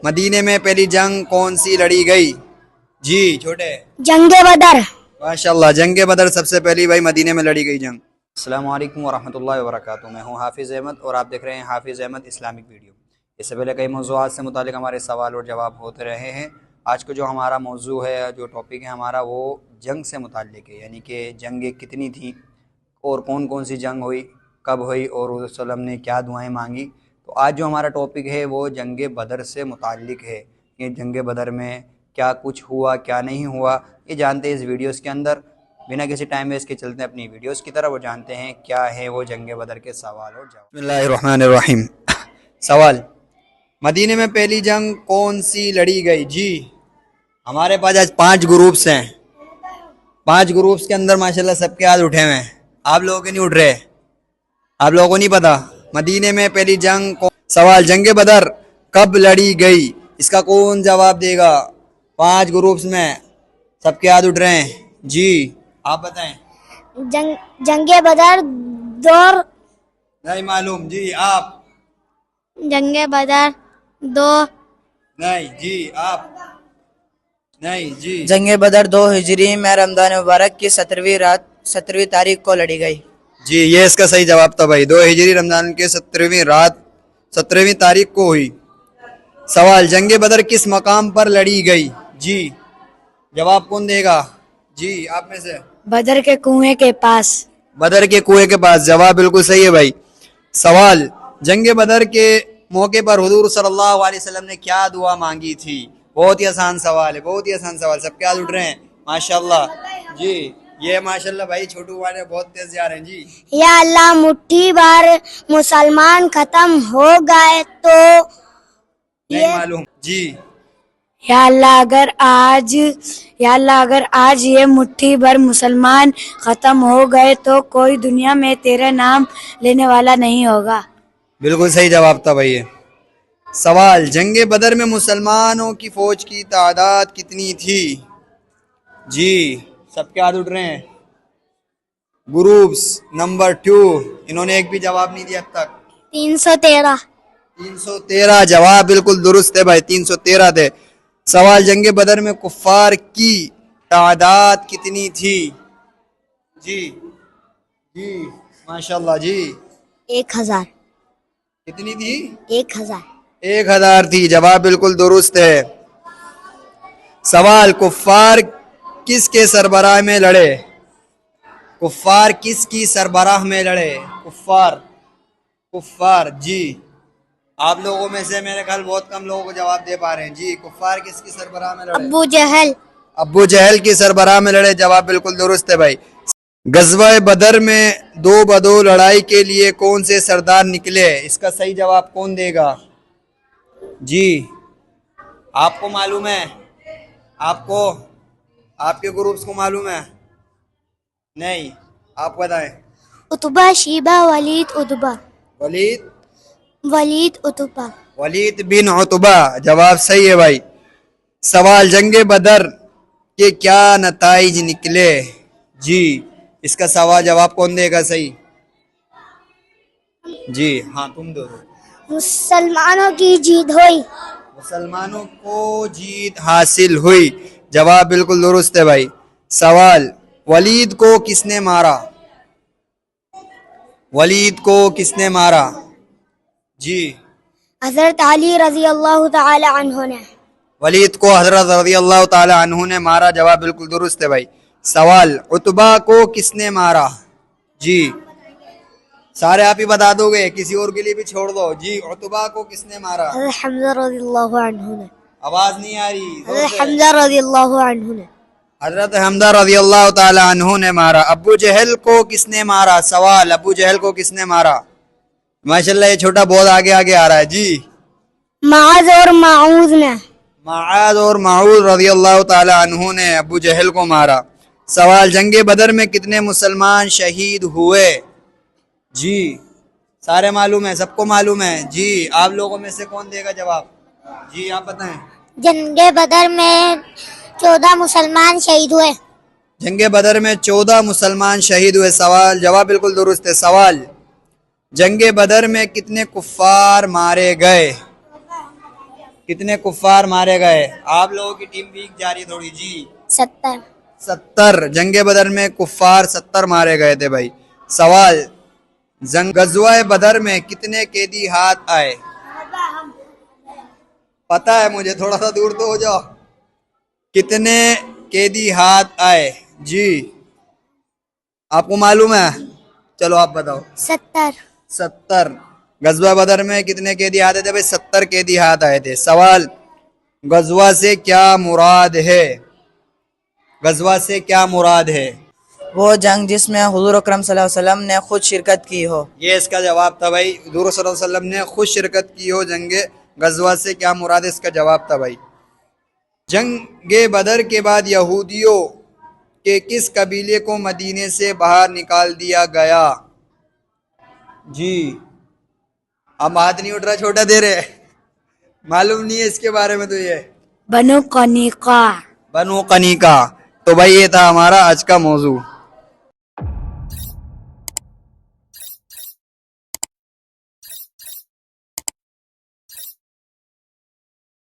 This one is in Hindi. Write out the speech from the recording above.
मदीने में पहली जंग कौन सी लड़ी गई? जी छोटे। जंगे बदर। माशाल्लाह, जंग बदर सबसे पहली भाई मदीने में लड़ी गई जंग। अस्सलामु अलैकुम वरहमतुल्लाहि वबरकातुहू। मैं हूँ हाफिज़ अहमद और आप देख रहे हैं हाफिज़ अहमद इस्लामिक वीडियो। इससे पहले कई मौज़ूआत से मुतालिक हमारे सवाल और जवाब होते रहे हैं। आज को जो हमारा मौजू है, जो टॉपिक है हमारा, वो जंग से मुतालिक है, यानी कि जंगें कितनी थी और कौन कौन सी जंग हुई, कब हुई और रसूलुल्लाह सल्लल्लाहु अलैहि वसल्लम ने क्या दुआएं मांगी। तो आज जो हमारा टॉपिक है वो जंग बदर से मुतालिक है। ये जंग बदर में क्या कुछ हुआ, क्या नहीं हुआ, ये जानते हैं इस वीडियोस के अंदर। बिना किसी टाइम वेस्ट के चलते हैं अपनी वीडियोस की तरफ, वो जानते हैं क्या है वो जंग बदर के सवाल और जवाब। बिस्मिल्लाहिर्रहमानिर्रहीम। सवाल, मदीने में पहली जंग कौन सी लड़ी गई? जी हमारे पास आज 5 ग्रुप्स हैं। 5 ग्रुप्स के अंदर माशाल्लाह सबके हाथ उठे हुए हैं। आप लोगों के नहीं उठ रहे, आप लोगों को नहीं पता मदीने में पहली जंग सवाल, जंग बदर कब लड़ी गई? इसका कौन जवाब देगा? 5 ग्रुप्स में सबके हाथ उठ रहे हैं। जी आप बताएं। जंगे बदर दौर। नहीं मालूम। जी आप। जंगे बदर दो। नहीं। जी आप। नहीं। जी जंग बदर 2 हिजरी में रमजान मुबारक की 17वीं तारीख को लड़ी गई। जी ये इसका सही जवाब था भाई। 2 हिजरी रमजान के 17वीं रात 17वीं तारीख को हुई। सवाल, जंग बदर किस मकाम पर लड़ी गई? जी जवाब कौन देगा? जी आप में से। बदर के कुएं के पास। बदर के कुएं के पास, जवाब बिल्कुल सही है भाई। सवाल, जंग बदर के मौके पर हुजूर सल्लल्लाहु अलैहि वसल्लम ने क्या दुआ मांगी थी? बहुत ही आसान सवाल है, बहुत ही आसान सवाल। सबके हाथ उठ रहे हैं माशाल्लाह। जी ये माशाल्लाह भाई छोटू वाले बहुत तेज जा रहे हैं। जी या अल्लाह, मुट्ठी भर मुसलमान खत्म हो गए तो नहीं मालूम। जी या अल्लाह, अगर आज ये मुट्ठी भर मुसलमान खत्म हो गए तो कोई दुनिया में तेरा नाम लेने वाला नहीं होगा। बिल्कुल सही जवाब था भाई ये। सवाल, जंग बदर में मुसलमानों की फौज की तादाद कितनी थी? जी सबके हाथ उठ रहे हैं। ग्रुप्स नंबर 2, इन्होंने एक भी जवाब नहीं दिया अब तक। 313। 313 जवाब बिल्कुल दुरुस्त है भाई, 313 थे। सवाल, जंग बदर में कुफ्फार की तादाद कितनी थी? जी जी माशाल्लाह। जी 1000। कितनी थी? 1000। 1000 थी, जवाब बिल्कुल दुरुस्त है। सवाल, कुफ्फार किसके सरबराह में लड़े? कुफ्फार किसकी सरबराह में लड़े? कुफ्फार कुफ्फार। जी आप लोगों में से मेरे ख्याल बहुत कम लोगों को जवाब दे पा रहे हैं। जी कुफ्फार किसकी सरबराह में लड़े? अबू जहल। अबू जहल की सरबराह में लड़े, जवाब बिल्कुल दुरुस्त है भाई। गज़वा बदर में 2 लड़ाई के लिए कौन से सरदार निकले? इसका सही जवाब कौन देगा? जी आपको मालूम है? आपको, आपके ग्रुप्स को मालूम है? नहीं, आप बताएं। Utba, Sheeba, Waleed, Utba. Waleed Utba. Waleed बिन उतबा, जवाब सही है भाई। सवाल, जंग बदर के क्या नताइज निकले? जी इसका सवाल जवाब कौन देगा सही? जी हाँ तुम दो। मुसलमानों की जीत हुई। मुसलमानों को जीत हासिल हुई, जवाब बिल्कुल दुरुस्त है भाई। सवाल, वलीद को किसने मारा? वलीद को किसने मारा? जी हजरत अली रजी अल्लाह ताला अन्हु ने। वलीद को हजरत रज़ी अल्लाह ताला अन्हु ने मारा, जवाब बिल्कुल दुरुस्त है भाई। सवाल, उतबा को किसने मारा? जी सारे आप ही बता दोगे, किसी और के लिए भी छोड़ दो। जी उतबा को किसने मारा? हजरत हमजा रजी अल्लाह अन्हु ने। आवाज नहीं आ रही। हजरत हमजा रजी अल्लाह अन्हु ने। हजरत हमजा रज़ी अल्लाह ताला अन्हु ने मारा। अबू जहल को किसने मारा? सवाल, अबू जहल को किसने मारा? माशाल्लाह ये छोटा बहुत आगे आगे आ रहा है। जी माज और माऊज ने। माआद और माऊद रज़ी अल्लाह ताला अन्हु ने अबू जहल को मारा। सवाल, जंग बदर में कितने मुसलमान शहीद हुए? जी सारे मालूम है, सबको मालूम है। जी आप लोगों में से कौन देगा जवाब? जी आप बताएं। जंग बदर में 14 मुसलमान शहीद हुए। जंग बदर में 14 मुसलमान शहीद हुए, सवाल जवाब बिल्कुल दुरुस्त है। सवाल, जंग बदर में कितने कुफ्फार मारे गए? कितने कुफ्फार मारे गए? आप लोगों की टीम वीक जा रही है थोड़ी जी। 70। 70। जंगे बदर में कुफ्फार 70 मारे गए थे भाई। सवाल, गजवा बदर में कितने कैदी हाथ आए? पता है मुझे, थोड़ा सा दूर तो हो जाओ। कितने कैदी हाथ आए जी? आपको मालूम है? चलो आप बताओ। 70। 70। गजवा बदर में कितने कैदी आए थे भाई? 70 कैदी हाथ आए थे। सवाल, गजवा से क्या मुराद है? गजवा से क्या मुराद है? वो जंग जिसमें हुजूर अकरम सल्लल्लाहु अलैहि वसल्लम ने खुद शिरकत की हो। ये इसका जवाब था भाई। हुजूर सल्लल्लाहु अलैहि वसल्लम ने खुद शिरकत की हो जंगे गजवा से क्या मुराद है, इसका जवाब था भाई। जंगे बदर के बाद यहूदियों के किस कबीले को मदीने से बाहर निकाल दिया गया जी? अब हाथ नहीं उठ रहा, छोटा दे रहे, मालूम नहीं है इसके बारे में। तो ये बनु कनीका। बनु कनीका। तो भाई ये था हमारा आज का मौजू।